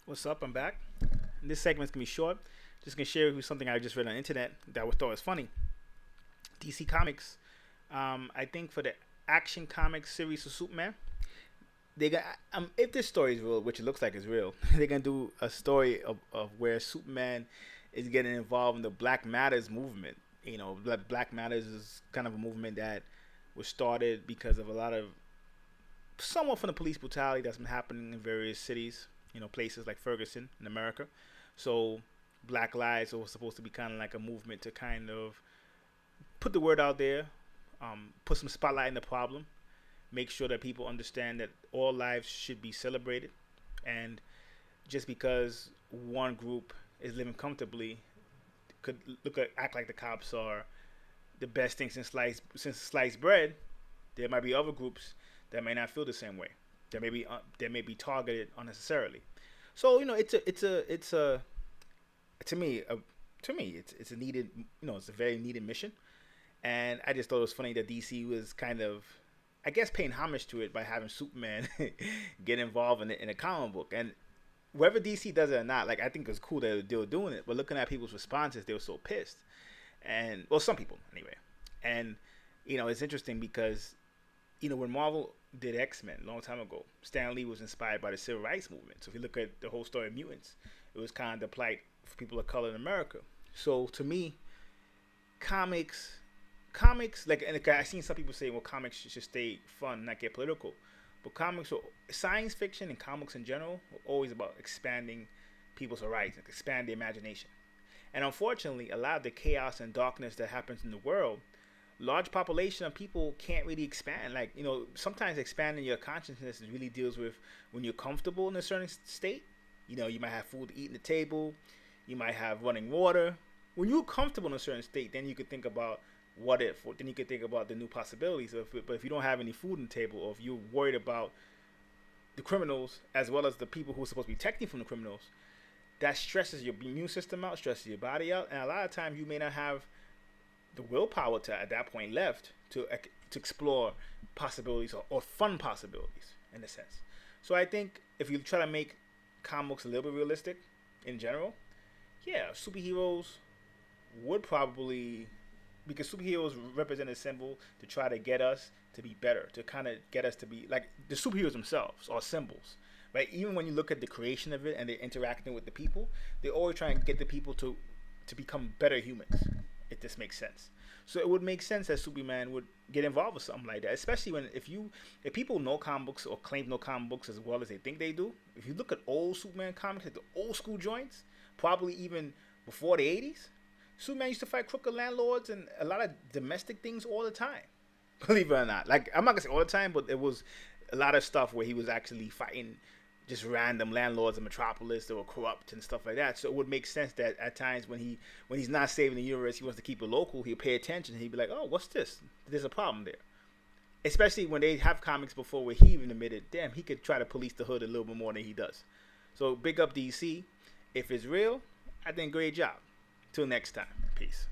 What's up? I'm back. This segment's gonna be short. Just gonna share with you something I just read on the internet that I thought was funny. DC Comics, I think for the Action Comics series of Superman, they got if this story is real, which it looks like it's real, they're gonna do a story of where Superman is getting involved in the Black Matters movement. Black Matters is kind of a movement that was started because of a lot of somewhat from the police brutality that's been happening in various cities, places like Ferguson in America. So Black Lives was supposed to be kind of like a movement to kind of put the word out there, put some spotlight in the problem, make sure that people understand that all lives should be celebrated, and just because one group is living comfortably could act like the cops are the best thing since sliced bread. There might be other groups that may not feel the same way. That may be targeted unnecessarily. So it's a to me a, to me it's a needed it's a very needed mission, and I just thought it was funny that DC was kind of, I guess, paying homage to it by having Superman get involved in a comic book. And whether DC does it or not, like, I think it's cool that they were doing it. But looking at people's responses, they were so pissed, and well, some people anyway. And it's interesting because when Marvel did X-Men a long time ago, Stan Lee was inspired by the civil rights movement. So if you look at the whole story of mutants, it was kind of the plight for people of color in America. So to me, comics, and I've seen some people say, well, comics should stay fun, not get political. But science fiction and comics in general are always about expanding people's horizons, expand their imagination. And unfortunately, a lot of the chaos and darkness that happens in the world, large population of people can't really expand. Like, sometimes expanding your consciousness really deals with when you're comfortable in a certain state. You might have food to eat on the table. You might have running water. When you're comfortable in a certain state, then you could think about what if. Then you could think about the new possibilities. But if you don't have any food on the table, or if you're worried about the criminals as well as the people who are supposed to be protecting from the criminals, that stresses your immune system out, stresses your body out. And a lot of times you may not have the willpower to at that point left to explore possibilities, or fun possibilities in a sense. So I think if you try to make comics a little bit realistic in general, yeah, superheroes would probably, because superheroes represent a symbol to try to get us to be better, to kind of get us to be like the superheroes themselves are symbols, right? Even when you look at the creation of it and they're interacting with the people, they always try and get the people to become better humans, if this makes sense. So it would make sense that Superman would get involved with something like that, especially if people know comic books or claim to know comic books as well as they think they do. If you look at old Superman comics, like the old school joints, probably even before the 80s, Superman used to fight crooked landlords and a lot of domestic things all the time. Believe it or not. Like, I'm not gonna say all the time, but it was a lot of stuff where he was actually fighting just random landlords in Metropolis that were corrupt and stuff like that. So it would make sense that at times when he's not saving the universe, he wants to keep it local. He'll pay attention. He'd be like, "Oh, what's this? There's a problem there." Especially when they have comics before where he even admitted, "Damn, he could try to police the hood a little bit more than he does." So big up DC. If it's real, I think great job. Till next time, peace.